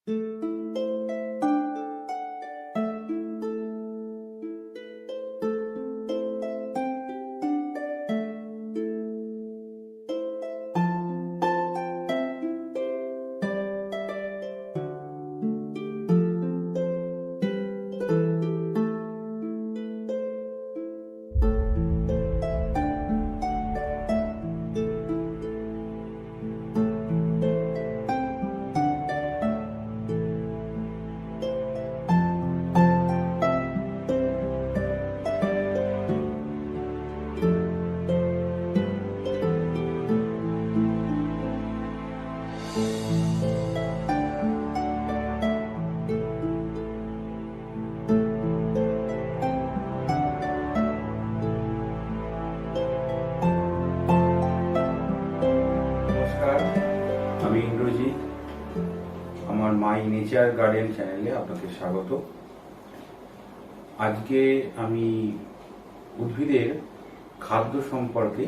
আমি ইন্দ্রজিৎ, আমার মাই nature garden চ্যানেলে আপনাকে স্বাগত। আজকে আমি উদ্ভিদের খাদ্য সম্পর্কে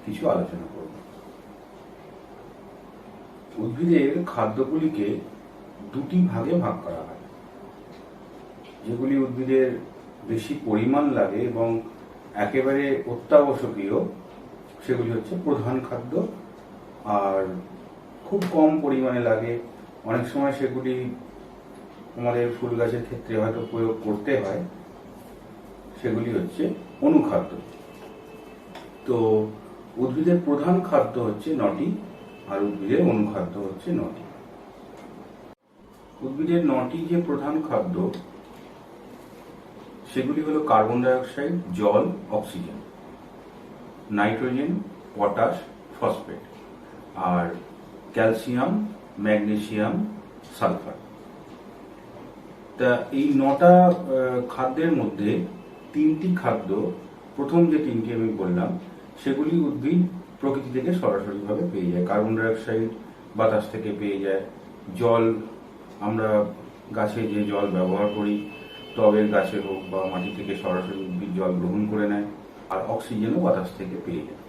কিছু আলোচনা করব। উদ্ভিদের খাদ্যগুলিকে দুটি ভাগে ভাগ করা হয়। যেগুলি উদ্ভিদের বেশি পরিমাণ লাগে এবং একেবারে অত্যাবশ্যকীয়, সেগুলি হচ্ছে প্রধান খাদ্য, আর খুব কম পরিমাণে লাগে। অনেক সময় সেগুলি আমাদের ফুল গাছের ক্ষেত্রে হয়তো প্রয়োগ করতে হয়, সেগুলি হচ্ছে অনুখাদ্য। তো উদ্ভিদের প্রধান খাদ্য হচ্ছে 9টি, আর উদ্ভিদের অনুখাদ্য হচ্ছে 9টি। উদ্ভিদের 9টি যে প্রধান খাদ্য, সেগুলি হলো কার্বন ডাইঅক্সাইড, জল, অক্সিজেন, নাইট্রোজেন, পটাশ, ফসফেট, আর ক্যালসিয়াম, ম্যাগনেসিয়াম, সালফার। তা এই 9টা খাদ্যের মধ্যে 3টি খাদ্য, প্রথম যে 3টি আমি বললাম, সেগুলি উদ্ভিদ প্রকৃতি থেকে সরাসরিভাবে পেয়ে যায়। কার্বন ডাইঅক্সাইড বাতাস থেকে পেয়ে যায়, জল আমরা গাছে যে জল ব্যবহার করি, টবের গাছে হোক বা মাটি থেকে সরাসরি উদ্ভিদ জল গ্রহণ করে নেয়, আর অক্সিজেনও বাতাস থেকে পেয়ে যায়।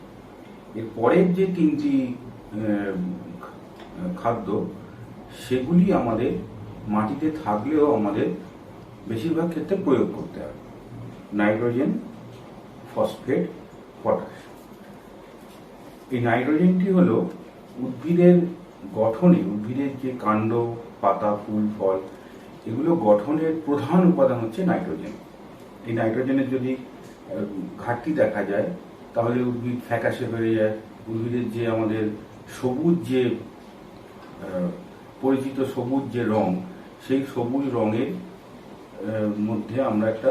এর পরের যে 3টি খাদ্য, সেগুলি আমাদের মাটিতে থাকলেও আমাদের বেশিরভাগ ক্ষেত্রে প্রয়োগ করতে হয়: নাইট্রোজেন, ফসফেট, পটাশ। এই নাইট্রোজেনটি হলো উদ্ভিদের গঠনে, উদ্ভিদের যে কাণ্ড, পাতা, ফুল, ফল, এগুলো গঠনের প্রধান উপাদান হচ্ছে নাইট্রোজেন। এই নাইট্রোজেনের যদি ঘাটতি দেখা যায়, তাহলে উদ্ভিদ ফ্যাকাশে হয়ে যায়। উদ্ভিদের যে আমাদের সবুজ, যে পরিচিত সবুজ যে রং, সেই সবুজ রঙের মধ্যে আমরা একটা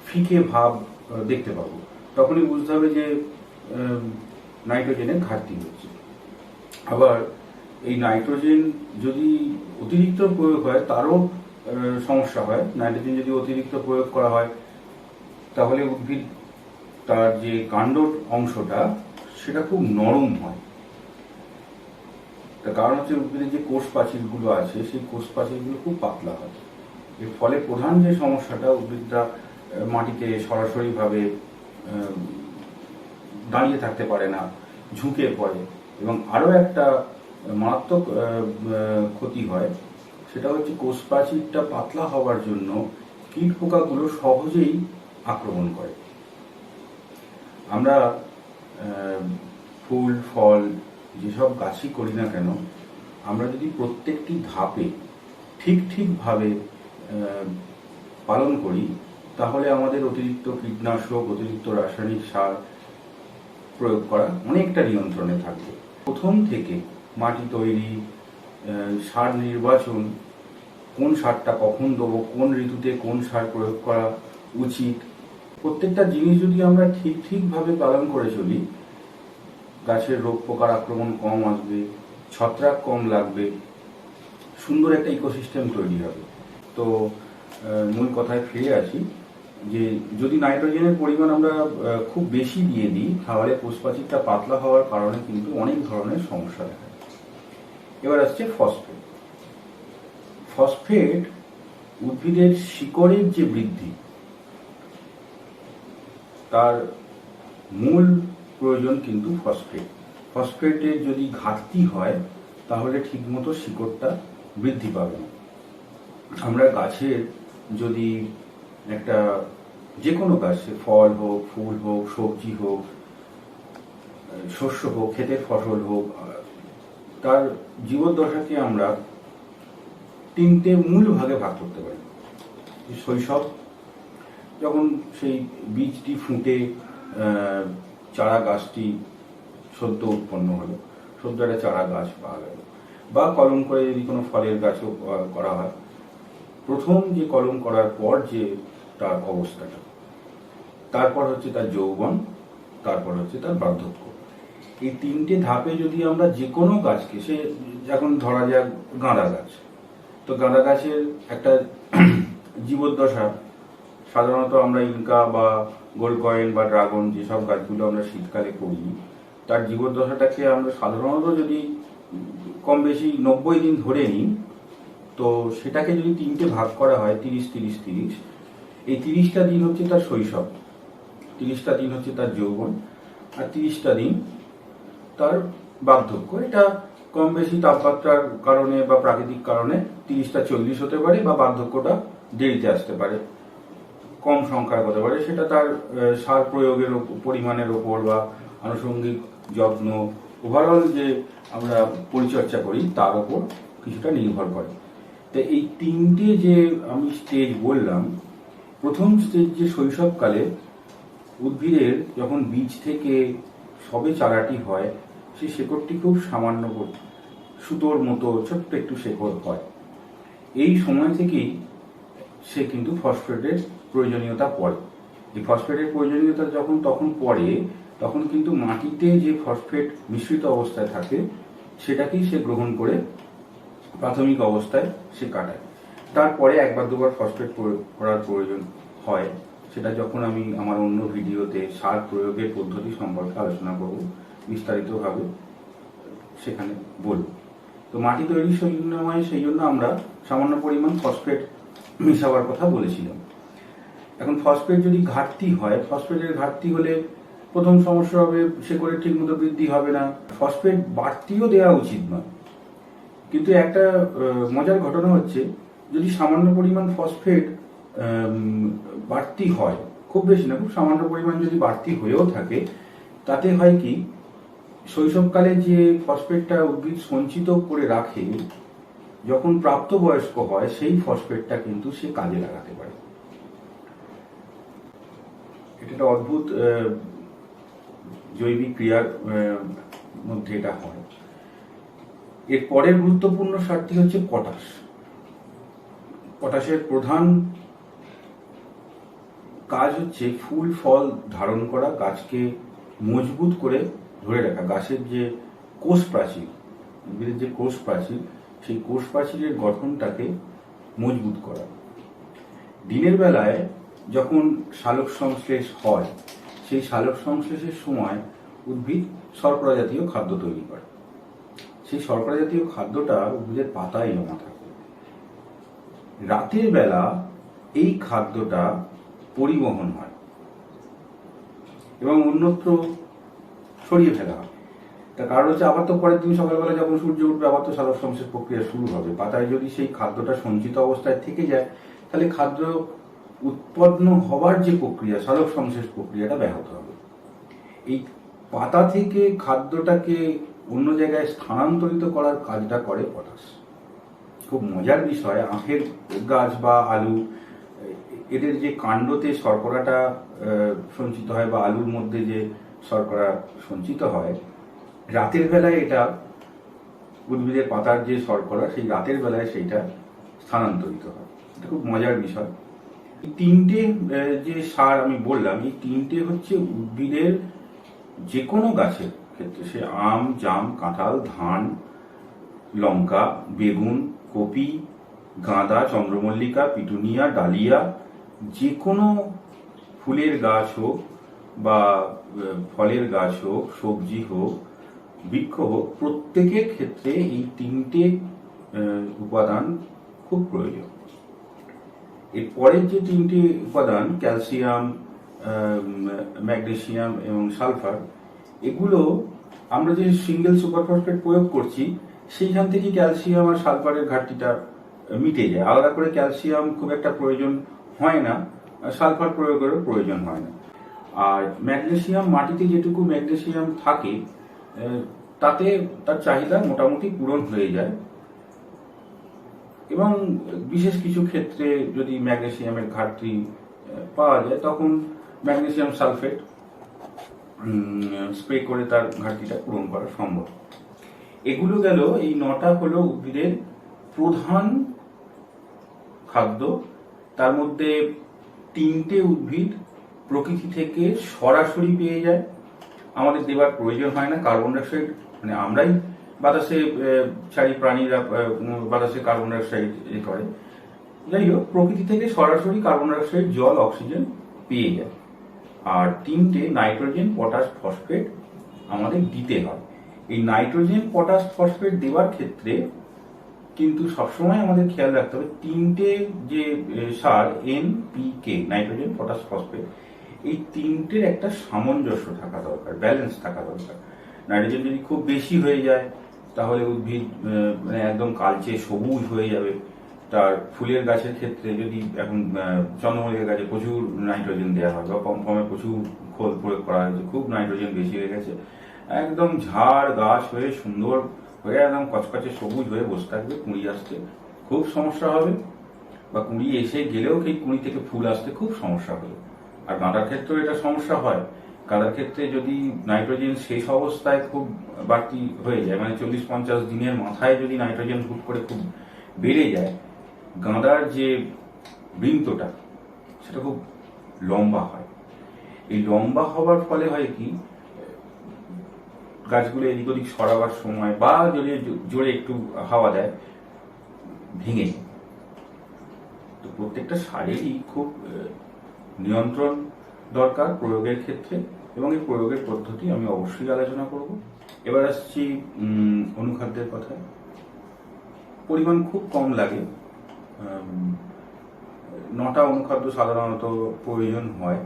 ফিকে ভাব দেখতে পাবো। তখনই বুঝতে হবে যে নাইট্রোজেনের ঘাটতি হচ্ছে। আবার এই নাইট্রোজেন যদি অতিরিক্ত প্রয়োগ হয়, তারও সমস্যা হয়। নাইট্রোজেন যদি অতিরিক্ত প্রয়োগ করা হয়, তাহলে উদ্ভিদ তার যে কাণ্ড অংশটা, সেটা খুব নরম হয়। তার কারণ হচ্ছে উদ্ভিদের যে কোষ প্রাচীরগুলো আছে, সেই কোষ প্রাচীরগুলো খুব পাতলা হয়। এর ফলে প্রধান যে সমস্যাটা, উদ্ভিদটা মাটিতে সরাসরিভাবে দাঁড়িয়ে থাকতে পারে না, ঝুঁকে পড়ে। এবং আরও একটা মারাত্মক ক্ষতি হয়, সেটা হচ্ছে কোষ প্রাচীরটা পাতলা হওয়ার জন্য কীট পোকাগুলো সহজেই আক্রমণ করে। আমরা ফুল, ফল যেসব গাছই করি না কেন, আমরা যদি প্রত্যেকটি ধাপে ঠিকভাবে পালন করি, তাহলে আমাদের অতিরিক্ত কীটনাশক, অতিরিক্ত রাসায়নিক সার প্রয়োগ করা অনেকটা নিয়ন্ত্রণে থাকবে। প্রথম থেকে মাটি তৈরি, সার নির্বাচন, কোন সারটা কখন দেবো, কোন ঋতুতে কোন সার প্রয়োগ করা উচিত, প্রত্যেকটা জিনিস যদি আমরা ঠিকভাবে পালন করে চলি, গাছের রোগ পোকার আক্রমণ কম আসবে, ছত্রাক কম লাগবে, সুন্দর একটা ইকোসিস্টেম তৈরি হবে। তো মূল কথায় ফিরে আসি, যে যদি নাইট্রোজেনের পরিমাণ আমরা খুব বেশি দিয়ে দিই, তাহলে কোষপ্রাচীরটা পাতলা হওয়ার কারণে কিন্তু অনেক ধরনের সমস্যা দেখা যায়। এবার আসছে ফসফেট। ফসফেট উদ্ভিদের শিকড়ের যে বৃদ্ধি, তার মূল প্রয়োজন কিন্তু ফসফেট। ফসফেটের যদি ঘাটতি হয়, তাহলে ঠিকমতো শিকড়টা বৃদ্ধি পাবে না। আমরা গাছের যদি একটা যে কোনো গাছ, সে ফল হোক, ফুল হোক, সবজি হোক, শস্য হোক, ক্ষেতের ফসল হোক, তার জীবদ্দশাকে আমরা তিনটে মূল ভাগে ভাগ করতে পারি। শৈশব, যখন সেই বীজটি ফুটে চারা গাছটি সদ্য উৎপন্ন হলো, সদ্য একটা চারা গাছ পাওয়া গেল, বা কলম করে যদি কোনো ফলের গাছও করা হয়, প্রথম যে কলম করার পর যে তার অবস্থাটা, তারপর হচ্ছে তার যৌবন, তারপর হচ্ছে তার বার্ধক্য। এই তিনটে ধাপে যদি আমরা যে কোনো গাছকে, সে এখন ধরা যাক গাঁদা গাছ, তো গাঁদা গাছের একটা জীবদ্দশা সাধারণত আমরা ইনকা বা গোল্ড কয়েন বা ড্রাগন যেসব গাছগুলো আমরা শীতকালে করি, তার জীবদ্দশাটাকে আমরা সাধারণত যদি কম বেশি 90 দিন ধরে নিই, তো সেটাকে যদি তিনটে ভাগ করা হয় 30-30-30, এই 30টা দিন হচ্ছে তার শৈশব, 30টা দিন হচ্ছে তার যৌবন, আর 30টা দিন তার বার্ধক্য। এটা কম বেশি তাপমাত্রার কারণে বা প্রাকৃতিক কারণে 30টা 40 হতে পারে, বা বার্ধক্যটা দেরিতে আসতে পারে, কম সংখ্যার হতে পারে। সেটা তার সার প্রয়োগের পরিমাণের ওপর বা আনুষঙ্গিক যত্ন, ওভারঅল যে আমরা পরিচর্যা করি তার ওপর কিছুটা নির্ভর করে। তো এই তিনটে যে আমি স্টেজ বললাম, প্রথম স্টেজ যে শৈশবকালে উদ্ভিদের যখন বীজ থেকে সবে চারাটি হয়, সেই শেকড়টি খুব সামান্য সুতোর মতো ছোট্ট একটু শেকড় হয়। এই সময় থেকেই সে কিন্তু ফসফেটের প্রয়োজনীয়তা পড়ে। এই ফসফেটের প্রয়োজনীয়তা তখন পড়ে, তখন কিন্তু মাটিতে যে ফসফেট মিশ্রিত অবস্থায় থাকে সেটাকেই সে গ্রহণ করে প্রাথমিক অবস্থায় সে কাটায়। তারপরে একবার দুবার ফসফেট প্রয়োগ করার প্রয়োজন হয়, সেটা যখন আমি আমার অন্য ভিডিওতে সার প্রয়োগের পদ্ধতি সম্পর্কে আলোচনা করব বিস্তারিতভাবে, সেখানে বলব। তো মাটি তৈরির সময় সেই জন্য আমরা সামান্য পরিমাণ ফসফেট মিশাবার কথা বলেছিলাম। এখন ফসফেট যদি ঘাটতি হয়, ফসফেটের ঘাটতি হলে প্রথম সমস্যা হবে, শেকড়ের ঠিক মতো বৃদ্ধি হবে না। ফসফেট বাড়তিও দেওয়া উচিত নয়, কিন্তু একটা মজার ঘটনা হচ্ছে, যদি সামান্য পরিমাণ ফসফেট বাড়তি হয়, খুব বেশি না, খুব সামান্য পরিমাণ যদি বাড়তি হয়েও থাকে, তাতে হয় কি, শৈশবকালে যে ফসফেটটা উদ্ভিদ সঞ্চিত করে রাখে, যখন প্রাপ্তবয়স্ক হয় সেই ফসফেটটা কিন্তু সে কাজে লাগাতে পারে। এটা একটা অদ্ভুত জৈবিক ক্রিয়ার মধ্যে এটা হয়। এর পরের গুরুত্বপূর্ণ সারটি হচ্ছে পটাশ। পটাশের প্রধান কাজ হচ্ছে ফুল ফল ধারণ করা, গাছকে মজবুত করে ধরে রাখা, গাছের যে কোষ প্রাচীর, উদ্ভিদের যে কোষ প্রাচীর, সেই কোষ প্রাচীরের গঠনটাকে মজবুত করা। দিনের বেলায় যখন সালোক সংশ্লেষ হয়, সেই সালোক সংশ্লেষের সময় উদ্ভিদ শর্করা জাতীয় খাদ্য তৈরি করে। সেই শর্করা জাতীয় খাদ্যটা উদ্ভিদের পাতায় জমা থাকে। রাতের বেলা এই খাদ্যটা পরিবহন হয় এবং অন্যত্র ছড়িয়ে ফেলা হয়। তার কারণ হচ্ছে, আবার তো পরের দিন সকালবেলা যখন সূর্য উঠবে, আবার তো সালোক সংশ্লেষ প্রক্রিয়া শুরু হবে। পাতায় যদি সেই খাদ্যটা সঞ্চিত অবস্থায় থেকে যায়, তাহলে খাদ্য উৎপন্ন হওয়ার যে প্রক্রিয়া, সালোক সংশ্লেষ প্রক্রিয়াটা ব্যাহত হবে। এই পাতা থেকে খাদ্যটাকে অন্য জায়গায় স্থানান্তরিত করার কাজটা করে পটাশ। খুব মজার বিষয়, আখের গাছ বা আলু, এদের যে কাণ্ডতে শর্করাটা সঞ্চিত হয় বা আলুর মধ্যে যে শর্করা সঞ্চিত হয়, রাতের বেলায় এটা উদ্ভিদের পাতার যে শর্করা, সেই রাতের বেলায় সেইটা স্থানান্তরিত হয়। এটা খুব মজার বিষয়। এই তিনটে যে সার আমি বললাম, এই তিনটে হচ্ছে উদ্ভিদের যে কোনো গাছের ক্ষেত্রে, সে আম, জাম, কাঁঠাল, ধান, লঙ্কা, বেগুন, কপি, গাঁদা, চন্দ্রমল্লিকা, পিটুনিয়া, ডালিয়া, যে কোনো ফুলের গাছ হোক বা ফলের গাছ হোক, সবজি হোক, বৃক্ষ হোক, প্রত্যেকের ক্ষেত্রে এই তিনটে উপাদান খুব প্রয়োজন। এর পরের যে তিনটি উপাদান, ক্যালসিয়াম, ম্যাগনেসিয়াম এবং সালফার, এগুলো আমরা যে সিঙ্গেল সুপারফসফেট প্রয়োগ করছি, সেইখান থেকে ক্যালসিয়াম আর সালফারের ঘাটতিটা মিটে যায়। আলাদা করে ক্যালসিয়াম খুব একটা প্রয়োজন হয় না, সালফার প্রয়োগেরও প্রয়োজন হয় না। আর ম্যাগনেসিয়াম, মাটিতে যেটুকু ম্যাগনেসিয়াম থাকে তাতে তার চাহিদা মোটামুটি পূরণ হয়ে যায়। এবং বিশেষ কিছু ক্ষেত্রে যদি ম্যাগনেসিয়ামের ঘাটতি পাওয়া যায় তখন ম্যাগনেসিয়াম সালফেট স্প্রে করে তার ঘাটতিটা পূরণ করা সম্ভব। এগুলো গেল, এই 9টা হলো উদ্ভিদের প্রধান খাদ্য। তার মধ্যে 3টে উদ্ভিদ প্রকৃতি থেকে সরাসরি পেয়ে যায়, আমাদের দেবার প্রয়োজন হয় না। কার্বন ডাইঅক্সাইড মানে আমরাই বাতাসে ছাড়ি, প্রাণীরা বাতাসে কার্বন ডাইঅক্সাইড করে। যাই হোক, প্রকৃতি থেকে সরাসরি কার্বন ডাইঅক্সাইড, জল, অক্সিজেন পেয়ে যায়। আর 3টে নাইট্রোজেন, পটাশ, ফসফেট আমাদের দিতে হয়। এই নাইট্রোজেন, পটাশ, ফসফেট দেওয়ার ক্ষেত্রে কিন্তু সবসময় আমাদের খেয়াল রাখতে হবে 3টে যে সার NPK, নাইট্রোজেন, পটাশ, ফসফেট, এই 3টের একটা সামঞ্জস্য থাকা দরকার, ব্যালেন্স থাকা দরকার। নাইট্রোজেন যদি খুব বেশি হয়ে যায় তাহলে উদ্ভিদ মানে একদম কালচে সবুজ হয়ে যাবে। তার ফুলের গাছের ক্ষেত্রে যদি এখন চন্দ্রমল্লিকা গাছে প্রচুর নাইট্রোজেন দেওয়া হয় বা পমপমে প্রচুর খোল প্রয়োগ করা হয়েছে, খুব নাইট্রোজেন বেশি হয়ে গেছে, একদম ঝাড় গাছ হয়ে সুন্দর হয়ে একদম কচকচে সবুজ হয়ে বসে থাকবে, কুঁড়ি আসতে খুব সমস্যা হবে, বা কুঁড়ি এসে গেলেও সেই কুঁড়ি থেকে ফুল আসতে খুব সমস্যা হবে। আর গাঁদার ক্ষেত্রেও এটা সমস্যা হয়। গাঁদার ক্ষেত্রে যদি নাইট্রোজেন শেষ অবস্থায় খুব বাড়তি হয়ে যায়, মানে 40-50 দিনের মাথায় যদি নাইট্রোজেন হুট করে খুব বেড়ে যায়, গাঁদার যে বৃন্তটা সেটা খুব লম্বা হয়। এই লম্বা হওয়ার ফলে হয় কি, গাছগুলো এদিক ওদিক সরাবার সময় বা যদি জোরে একটু হাওয়া দেয় ভেঙে যায়। তো প্রত্যেকটা সারেরই খুব নিয়ন্ত্রণ দরকার প্রয়োগের ক্ষেত্রে, এবং এই প্রয়োগের পদ্ধতি আমি অবশ্যই আলোচনা করব। এবার আসছি অনুখাদ্যের কথায়। পরিমাণ খুব কম লাগে, 9টা অনুখাদ্য সাধারণত প্রয়োজন হয়।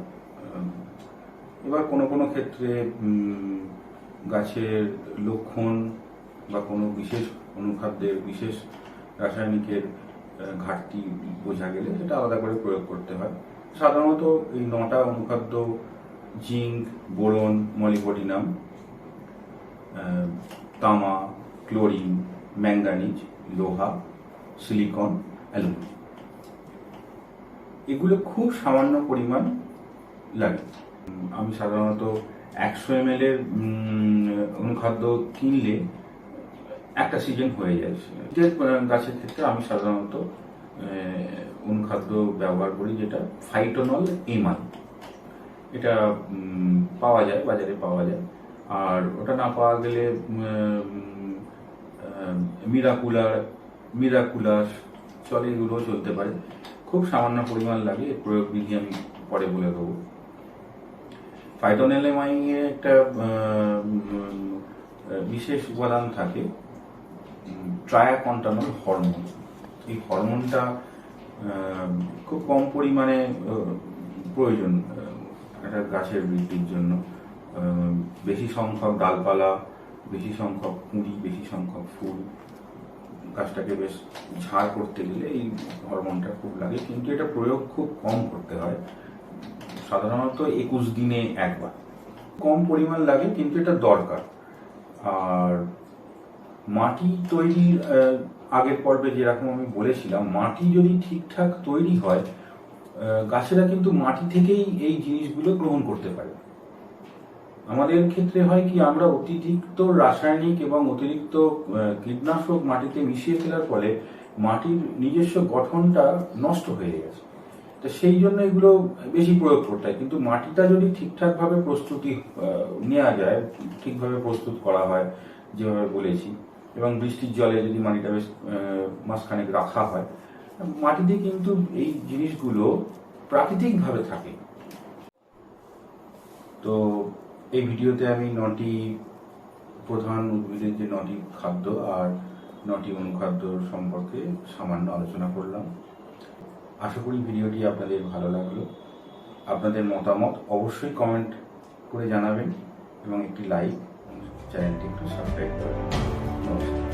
এবার কোনো কোনো ক্ষেত্রে গাছের লক্ষণ বা কোনো বিশেষ অনুখাদ্যের, বিশেষ রাসায়নিকের ঘাটতি বোঝা গেলে সেটা আলাদা করে প্রয়োগ করতে হয়। সাধারণত এই 9টা অনুখাদ্য জিঙ্ক, বোরন, মলিবডিনাম, তামা, ক্লোরিন, ম্যাঙ্গানিজ, লোহা, সিলিকন, অ্যালুমিনিয়াম, এগুলো খুব সামান্য পরিমাণ লাগে। আমি সাধারণত 100 ml এর অনুখাদ্য কিনলে একটা সিজন হয়ে যায়। গাছের ক্ষেত্রে আমি সাধারণত অনুখাদ্য ব্যবহার করি যেটা ফাইটোনল এমআই, এটা পাওয়া যায়, বাজারে পাওয়া যায়। আর ওটা না পাওয়া গেলে মিরাকুলাস চলে, এগুলো চলতে পারে। খুব সামান্য পরিমাণ লাগে, এর প্রয়োগ বিধি আমি পরে বলে দেবো। ফাইটোনল এমআই এ একটা বিশেষ উপাদান থাকে, ট্রায়াকন্টানল হরমোন। এই হরমোনটা খুব কম পরিমাণে প্রয়োজন একটা গাছের বৃদ্ধির জন্য। বেশি সংখ্যক ডালপালা, বেশি সংখ্যক কুঁড়ি, বেশি সংখ্যক ফুল, গাছটাকে বেশ ঝাড় করতে গেলে এই হরমোনটা খুব লাগে, কিন্তু এটা প্রয়োগ খুব কম করতে হয়, সাধারণত 21 দিনে একবার। কম পরিমাণ লাগে কিন্তু এটা দরকার। আর মাটি তৈরির আগের পর্বে যেরকম আমি বলেছিলাম, মাটি যদি ঠিকঠাক তৈরি হয় গাছেরা কিন্তু মাটি থেকেই এই জিনিসগুলো গ্রহণ করতে পারে। আমাদের ক্ষেত্রে হয় কি, আমরা অতিরিক্ত রাসায়নিক এবং অতিরিক্ত কীটনাশক মাটিতে মিশিয়ে ফেলার ফলে মাটির নিজস্ব গঠনটা নষ্ট হয়ে গেছে। তো সেই জন্য এগুলো বেশি প্রয়োগ করতে হয়। কিন্তু মাটিটা যদি ঠিকঠাকভাবে প্রস্তুতি নেওয়া যায়, ঠিকভাবে প্রস্তুত করা হয় যেভাবে বলেছি, এবং বৃষ্টির জলে যদি মাটিটা বেশ মাসখানেক রাখা হয়, মাটিতে কিন্তু এই জিনিসগুলো প্রাকৃতিকভাবে থাকে। তো এই ভিডিওতে আমি 9টি প্রধান উদ্ভিদের যে 9টি খাদ্য আর 9টি অনুখাদ্য সম্পর্কে সামান্য আলোচনা করলাম। আশা করি ভিডিওটি আপনাদের ভালো লাগলো। আপনাদের মতামত অবশ্যই কমেন্ট করে জানাবেন এবং একটি লাইক, চ্যানেলটি একটু সাবস্ক্রাইব করবেন। নমস্কার।